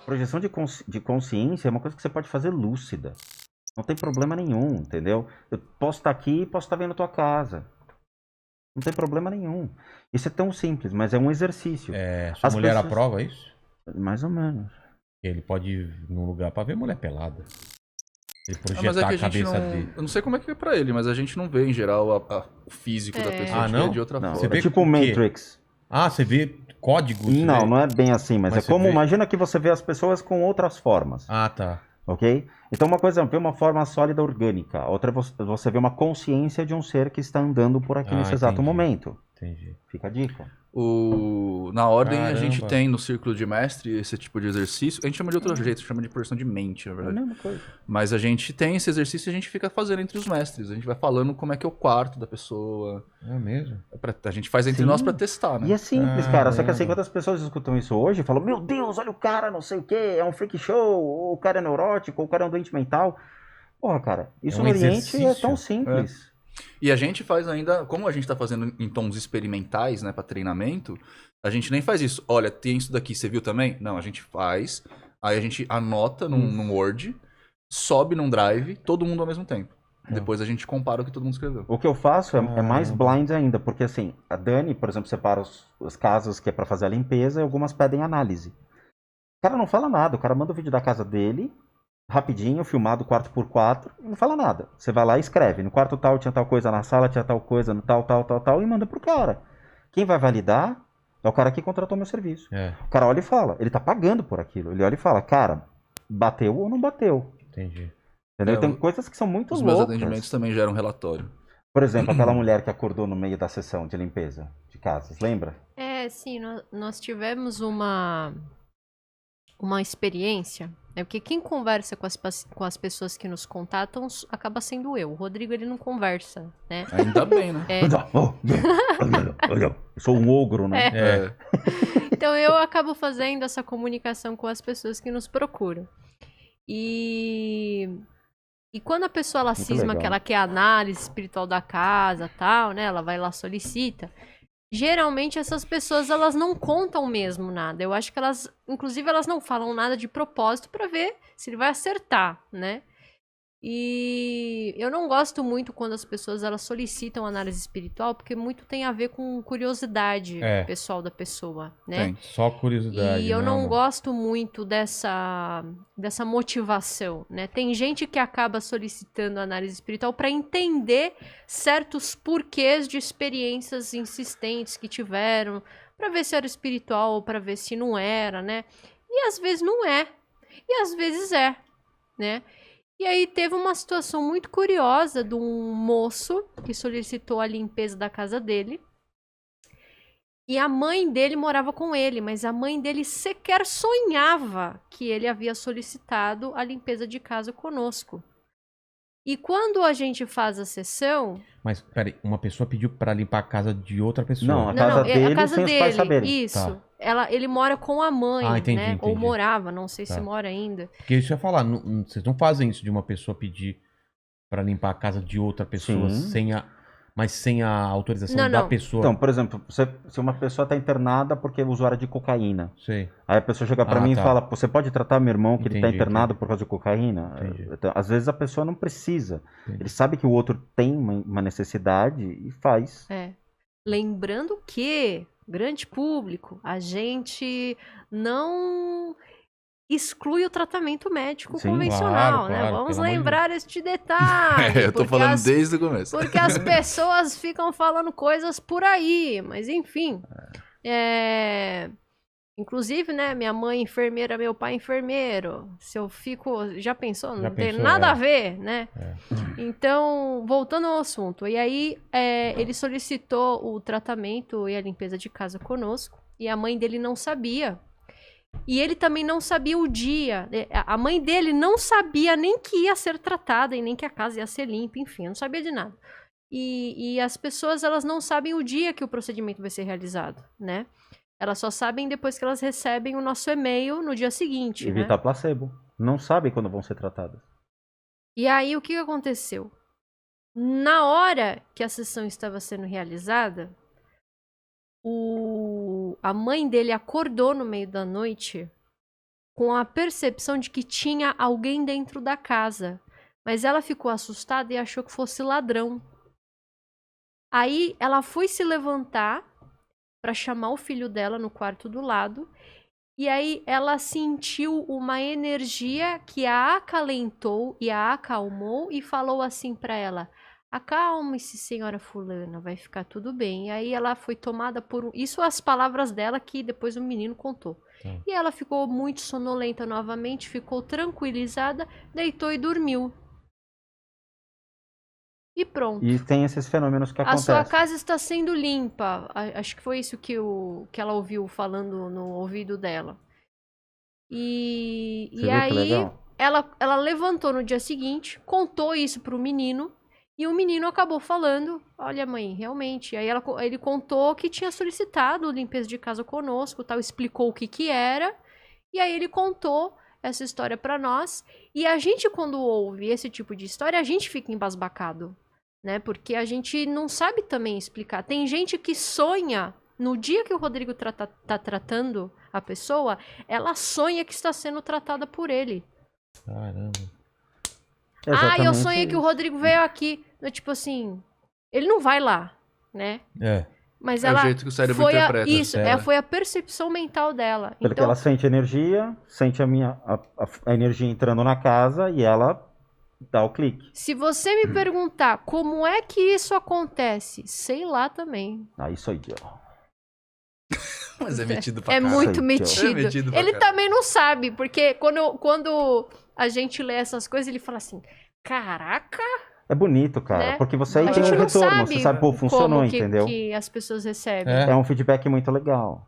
Projeção de consciência é uma coisa que você pode fazer lúcida. Não tem problema nenhum, entendeu? Eu posso estar aqui e posso estar vendo a tua casa. Não tem problema nenhum. Isso é tão simples, mas é um exercício. Sua As mulher pessoas... aprova isso? Mais ou menos. Ele pode ir num lugar pra ver mulher pelada. Ele Mas é projetar que a a gente cabeça não... dele. Eu não sei como é que é pra ele, mas a gente não vê, em geral, o físico da pessoa. Ah, a gente não? vê de outra Não, Você forma. vê é tipo o o quê? Matrix. Ah, você vê códigos? Você Não, vê... não é bem assim, mas Mas é você como... vê- Imagina que você vê as pessoas com outras formas. Ah, tá. Ok? Então uma coisa é ver uma forma sólida orgânica, a outra é você ver uma consciência de um ser que está andando por aqui nesse exato Entendi. momento. Entendi. Fica a dica. Na ordem a Caramba. gente tem no círculo de mestre esse tipo de exercício. A gente chama de outro jeito, chama de porção de mente, na É a verdade. mesma coisa. Mas a gente tem esse exercício e a gente fica fazendo entre os mestres. A gente vai falando como é que é o quarto da pessoa. É mesmo? A gente faz entre Sim. nós pra testar, né? E é simples, cara. Só que assim, Caramba. quando as pessoas escutam isso hoje, falam, meu Deus, olha o cara, não sei o que, é um freak show, ou o cara é neurótico, ou o cara é um doente mental. Porra, cara, isso um no Oriente é exercício. tão simples. E a gente faz ainda, como a gente tá fazendo em tons experimentais, né, pra treinamento, a gente nem faz isso. Olha, tem isso daqui, você viu também? Não, a gente faz, aí a gente anota num Word, sobe num Drive, todo mundo ao mesmo tempo. Depois a gente compara o que todo mundo escreveu. O que eu faço é mais Caramba. blind ainda, porque assim, a Dani, por exemplo, separa os casos que é pra fazer a limpeza e algumas pedem análise. O cara não fala nada, o cara manda o vídeo da casa dele, rapidinho, filmado 4x4, e não fala nada. Você vai lá e escreve, no quarto tal tinha tal coisa, na sala tinha tal coisa, no tal, e manda pro cara. Quem vai validar é o cara que contratou meu serviço. É, O cara olha e fala, ele tá pagando por aquilo. Ele olha e fala, cara, bateu ou não bateu? entendi. Entendeu? É, Tem coisas que são muito Os meus loucas. atendimentos também geram relatório. Por exemplo, aquela mulher que acordou no meio da sessão de limpeza de casas, lembra? Sim, nós tivemos uma experiência, né? Porque quem conversa com as pessoas que nos contatam acaba sendo eu. O Rodrigo, ele não conversa, né? Ainda bem, né? Eu sou um ogro, né? É. Então eu acabo fazendo essa comunicação com as pessoas que nos procuram. E quando a pessoa ela Muito cisma legal. que ela quer análise espiritual da casa, tal, né? Ela vai lá, solicita. Geralmente essas pessoas elas não contam mesmo nada. Eu acho que elas, inclusive, elas não falam nada de propósito pra ver se ele vai acertar, né? E eu não gosto muito quando as pessoas elas solicitam análise espiritual, porque muito tem a ver com curiosidade pessoal da pessoa, né? Tem. Só curiosidade. E eu não mano. gosto muito dessa motivação, né? Tem gente que acaba solicitando análise espiritual para entender certos porquês de experiências insistentes que tiveram, para ver se era espiritual ou para ver se não era, né? E às vezes não é, e às vezes é, né? E aí teve uma situação muito curiosa de um moço que solicitou a limpeza da casa dele. E a mãe dele morava com ele, mas a mãe dele sequer sonhava que ele havia solicitado a limpeza de casa conosco. E quando a gente faz a sessão... Mas, peraí, uma pessoa pediu pra limpar a casa de outra pessoa. Não, a casa é dele a casa sem os dele, pais saberem. isso. Tá. Ele mora com a mãe, Entendi, né? Ou entendi. morava, não sei se Tá. mora ainda. Porque isso eu ia falar, vocês não fazem isso de uma pessoa pedir pra limpar a casa de outra pessoa Sim. mas sem a autorização Não, da não. pessoa. Então, por exemplo, se uma pessoa está internada porque é usuária de cocaína, Sei. aí a pessoa chega para Ah, mim tá. e fala, você pode tratar meu irmão que ele está Entendi, internado entendi. por causa de cocaína? Entendi. Então, às vezes a pessoa não precisa. Entendi. Ele sabe que o outro tem uma necessidade e faz. Lembrando que, grande público, a gente não exclui o tratamento médico Sim, convencional, claro, né? claro, Vamos pelo amor de lembrar este detalhe. Eu tô porque falando as- desde o começo. Porque as pessoas ficam falando coisas por aí, mas enfim. Inclusive, né, minha mãe enfermeira, meu pai enfermeiro. Se eu fico... Já pensou? Já Não tem pensou, nada a ver, né? É. Então, voltando ao assunto. E aí, ele solicitou o tratamento e a limpeza de casa conosco. E a mãe dele não sabia. E ele também não sabia o dia. A mãe dele não sabia nem que ia ser tratada e nem que a casa ia ser limpa. Enfim, não sabia de nada. E as pessoas, elas não sabem o dia que o procedimento vai ser realizado, né? Elas só sabem depois que elas recebem o nosso e-mail no dia seguinte, né? Evitar placebo. Não sabem quando vão ser tratadas. E aí, o que aconteceu? Na hora que a sessão estava sendo realizada, a mãe dele acordou no meio da noite com a percepção de que tinha alguém dentro da casa. Mas ela ficou assustada e achou que fosse ladrão. Aí ela foi se levantar para chamar o filho dela no quarto do lado. E aí ela sentiu uma energia que a acalentou e a acalmou e falou assim para ela: acalme-se, senhora fulana, vai ficar tudo bem. E aí ela foi tomada por... Isso as palavras dela que depois o menino contou. E ela ficou muito sonolenta novamente, ficou tranquilizada, deitou e dormiu. E pronto. E tem esses fenômenos que A acontecem. sua casa está sendo limpa. Acho que foi isso que ela ouviu falando no ouvido dela. Você E viu que aí legal? ela levantou no dia seguinte, contou isso pro menino. E o menino acabou falando: olha, mãe, realmente. Aí ele contou que tinha solicitado limpeza de casa conosco, tal, explicou o que era. E aí ele contou essa história pra nós. E a gente, quando ouve esse tipo de história, a gente fica embasbacado, né? Porque a gente não sabe também explicar. Tem gente que sonha, no dia que o Rodrigo tá tratando a pessoa, ela sonha que está sendo tratada por ele. Caramba. Eu Exatamente sonhei que o isso. Rodrigo veio aqui. Tipo assim, ele não vai lá, né? É. Mas É ela o jeito que o cérebro foi interpreta. isso, É. foi a percepção mental dela. Porque Então, ela sente energia, sente a energia entrando na casa e ela dá o clique. se você me perguntar como é que isso acontece, sei lá também. Aí sou eu. Mas é metido pra É caralho. muito Sei, metido. É metido pra Ele caralho. também não sabe, porque quando a gente lê essas coisas, ele fala assim: caraca, É bonito, cara, né? porque você aí A tem gente um não retorno, sabe você sabe, pô, funcionou, como que entendeu? as pessoas recebem. É. É um feedback muito legal.